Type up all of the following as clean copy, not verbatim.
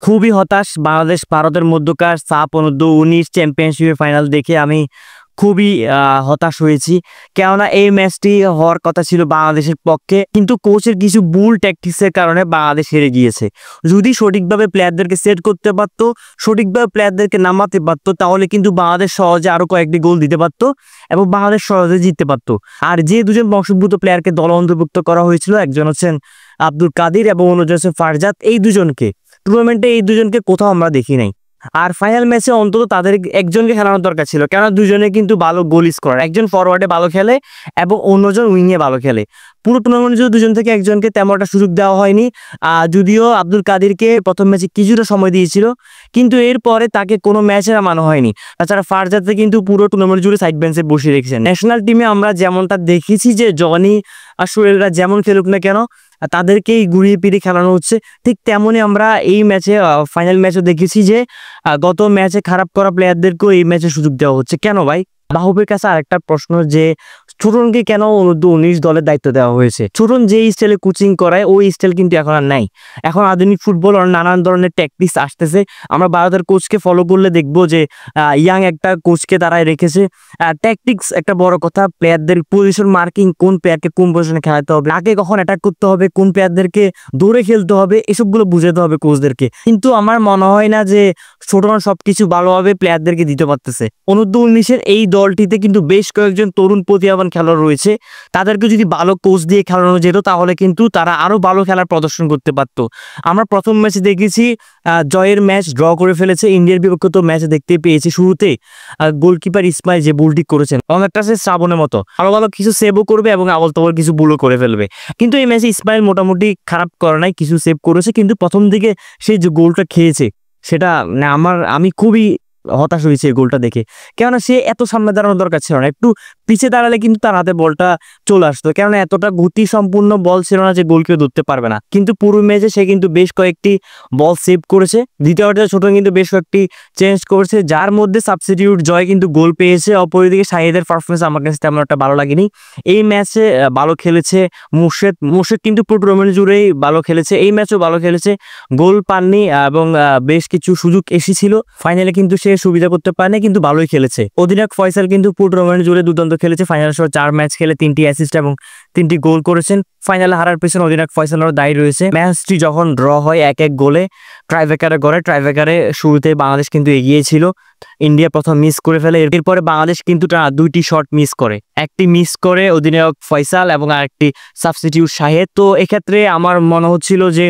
খুবই হতাশ বাংলাদেশ ভারতের মধ্যকার সাফ অনূর্ধ্ব-19 চ্যাম্পিয়নশিপের ফাইনাল দেখে আমি খুবই হতাশ হয়েছি। কেননা এই ম্যাচটি হওয়ার কথা ছিল বাংলাদেশের পক্ষে, কিন্তু কোচের কিছু ভুল ট্যাকটিক্সের কারণে বাংলাদেশ হেরে গিয়েছে। যদি সঠিকভাবে প্লেয়ারদেরকে সেট করতে পারতো, সঠিকভাবে প্লেয়ারদেরকে নামাতে পারতো, তাহলে কিন্তু বাংলাদেশ সহজে আরও কয়েকটি গোল দিতে পারতো এবং বাংলাদেশ সহজে জিততে পারতো। আর যে দুজন বংশোদ্ভূত প্লেয়ারকে দলে অন্তর্ভুক্ত করা হয়েছিল, একজন হচ্ছেন আব্দুল কাদির এবং অন্যজন হচ্ছে ফারজাদ, এই দুজনকে টুর্নামেন্টে কোথাও আমরা দেখি নাই। আর ফাইনাল ম্যাচে অন্তত তাদের একজনকে খেলানোর দরকার ছিল, কেননা দুজনে কিন্তু ভালো গোল স্কোরার, একজন ফরওয়ার্ডে ভালো খেলে এবং অন্যজন উইংয়ে ভালো খেলে। পুরো টুর্নামেন্টে যদি দুজন থেকে একজনকে তেমন একটা সুযোগ দেওয়া হয়নি। যদিও আব্দুল কাদিরকে প্রথম ম্যাচে কিছুটা সময় দিয়েছিল, কিন্তু এরপরে তাকে কোনো ম্যাচে নামানো হয়নি। তাছাড়া ফারজাদকে কিন্তু পুরো টুর্নামেন্ট জুড়ে সাইড বেঞ্চে বসিয়ে রেখেছেন। ন্যাশনাল টিমে আমরা যেমনটা দেখেছি যে জনি আর সোহেলরা যেমন খেলুক না কেন তাদেরকেই ঘুরিয়ে পিড়িয়ে খেলানো হচ্ছে, ঠিক তেমনই আমরা এই ম্যাচে ফাইনাল ম্যাচও দেখেছি যে গত ম্যাচে খারাপ করা প্লেয়ারদেরকেও এই ম্যাচে সুযোগ দেওয়া হচ্ছে। কেন ভাই? মাহবুবের কাছে আরেকটা প্রশ্ন যে ছোটনকে কেন অনূর্ধ্ব-19 দলের দায়িত্ব দেওয়া হয়েছে? ছোটন যে স্টাইলে কোচিং করায় ওই স্টাইল কিন্তু এখন আর নাই। এখন আধুনিক ফুটবল আর নানান ধরনের ট্যাকটিক্স আসতেছে। আমরা ভারতের কোচকে ফলো করলে দেখবো যে ইয়াং একটা কোচকে তারাই রেখেছে। ট্যাকটিক্স একটা বড় কথা, প্লেয়ারদের পজিশন মার্কিং, কোন প্লেয়ারকে কোন পজিশনে খেলাতে হবে, আগে কখন অ্যাটাক করতে হবে, কোন প্লেয়ারদেরকে দৌড়ে খেলতে হবে, এসবগুলো বুঝাতে হবে কোচদেরকে। কিন্তু আমার মনে হয় না যে ছোটন সবকিছু ভালোভাবে প্লেয়ারদেরকে দিতে পারতেছে। অনূর্ধ্ব-19-এর এই দলটিতে কিন্তু বেশ কয়েকজন তরুণ প্রতিভাবান খেলোয়াড় রয়েছে, তাদেরকে যদি ভালো কোচ দিয়ে খেলানো যেত তাহলে কিন্তু তারা আরো ভালো খেলার প্রদর্শন করতে পারতো। আমরা প্রথম ম্যাচে দেখেছি জয়ের ম্যাচ ড্র করে ফেলেছে ইন্ডিয়ার বিপক্ষে, তো ম্যাচে দেখতে পেয়েছি শুরুতে গোলকিপার ইসমাইল যে ভুলটি করেছেন, অনেকটা সে শ্রাবণের মতো ভালো ভালো কিছু সেভও করবে এবং আবল তাবল কিছু ভুলও করে ফেলবে। কিন্তু এই ম্যাচে ইসমাইল মোটামুটি খারাপ করে নাই, কিছু সেভ করেছে, কিন্তু প্রথম দিকে সে যে গোলটা খেয়েছে সেটা আমি খুবই হতাশ হয়েছে এই গোলটা দেখে। কেননা সে এত সামনে দাঁড়ানোর দরকার ছিল না, একটু পিছিয়ে দাঁড়ালে কিন্তু তার হাতে বলটা চলে আসতো, কেননা এতটা গতি সম্পূর্ণ বল ছিল না যে গোল কেউ ধরতে পারবে না। কিন্তু পুরো ম্যাচে সে কিন্তু বেশ কয়েকটি বল সেভ করেছে। দ্বিতীয়টা ছোট কিন্তু বেশ কয়েকটি চেঞ্জ করেছে, যার মধ্যে সাবস্টিটিউট জয় কিন্তু গোল পেয়েছে। অপরদিকে শাহিদের পারফরমেন্স আমার কাছে তেমন একটা ভালো লাগেনি। এই ম্যাচে ভালো খেলেছে মুর্শেদ কিন্তু পুরো টুর্নামেন্ট জুড়েই ভালো খেলেছে, এই ম্যাচও ভালো খেলেছে, গোল পাননি এবং বেশ কিছু সুযোগ এসেছিল, ফাইনালে কিন্তু সে সুবিধা করতে পারেনি, কিন্তু ভালোই খেলেছে। অধিনায়ক ফয়সাল কিন্তু পুরো টুর্নামেন্ট জুড়ে দুর্দান্ত খেলেছে, ফাইনাল সহ 4 ম্যাচ খেলে 3টি অ্যাসিস্ট এবং 3টি গোল করেছেন। ফাইনালে হারার পেছনে অধিনায়ক ফয়সালেরও দায়ী রয়েছে। ম্যাচটি যখন ড্র হয় 1-1 গোলে ট্রাইব্রেকারে শুরুতে বাংলাদেশ কিন্তু এগিয়ে ছিল, ইন্ডিয়া প্রথম মিস করে ফেলে। এরপরে বাংলাদেশ কিন্তু 2টি শট মিস করে, একটি মিস করে অধিনায়ক ফয়সাল এবং আরেকটি সাবস্টিটিউট শাহেদ। তো এক্ষেত্রে আমার মনে হচ্ছিল যে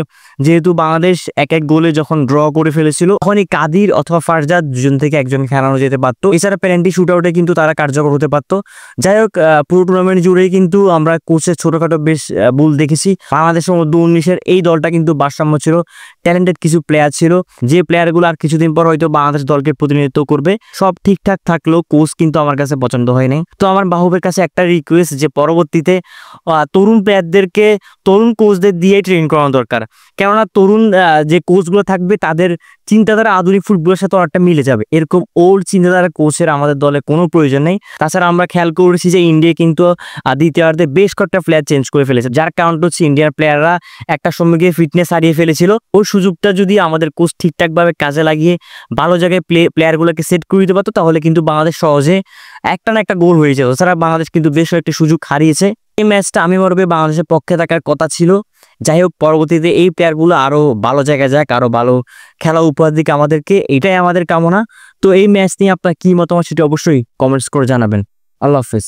যেহেতু বাংলাদেশ 1-1 গোলে যখন ড্র করে ফেলেছিল, তখনই কাদির অথবা ফারজাদ দুজন থেকে একজন খেলানো যেতে পারতো। এছাড়া পেনাল্টি শুট আউটে কিন্তু তারা কার্যকর হতে পারতো। যাই হোক, পুরো টুর্নামেন্ট জুড়েই কিন্তু আমরা কোচের ছোটখাটো বেশ ভুল দেখেছি। বাংলাদেশের অনূর্ধ্ব-19-এর এই দলটা কিন্তু ভারসাম্য ছিল, ট্যালেন্টেড কিছু প্লেয়ার ছিল, যে প্লেয়ারগুলো আর কিছুদিন পর হয়তো বাংলাদেশ দলকে প্রতিনিধিত্ব করবে। সব ঠিকঠাক থাকলেও কোচ কিন্তু আমার কাছে পছন্দ হয়নি। তো আমার মাহবুবের কাছে একটা রিকোয়েস্ট যে পরবর্তীতে তরুণ প্লেয়ারদেরকে তরুণ কোচদের দিয়ে ট্রেন করানো দরকার, কেননা তরুণ যে কোচগুলো থাকবে তাদের চিন্তাধারা আধুনিক ফুটবলের সাথে অনেকটা মিলে যাবে। এরকম ওল্ড চিন্তাধারা কোচের আমাদের দলে কোনো প্রয়োজন নেই। তাছাড়া আমরা খেয়াল করেছি যে ইন্ডিয়া কিন্তু দ্বিতীয়ার্ধে বেশ কয়েকটা প্লেয়ার চেঞ্জ করে ফেলেছে, যার কারণটা হচ্ছে ইন্ডিয়ার প্লেয়াররা একটা সময় গিয়ে ফিটনেস হারিয়ে ফেলেছিল। ওই সুযোগটা যদি আমাদের কোচ ঠিকঠাকভাবে কাজে লাগিয়ে ভালো জায়গায় প্লেয়ারগুলোকে সেট করে দিতে পারতো, তাহলে কিন্তু বাংলাদেশ সহজে একটা না একটা গোল হয়ে যেত। তাছাড়া বাংলাদেশ কিন্তু বেশ কয়েকটি সুযোগ হারিয়েছে। এই ম্যাচটা আমি মনে করি বাংলাদেশের পক্ষে থাকার কথা ছিল। যাই হোক, পরবর্তীতে এই প্লেয়ারগুলো আরো ভালো জায়গায় যাক, আরো ভালো খেলা উপহার দিকে আমাদেরকে, এটাই আমাদের কামনা। তো এই ম্যাচ নিয়ে আপনার কি মতামত সেটা অবশ্যই কমেন্টস করে জানাবেন। আল্লাহ হাফেজ।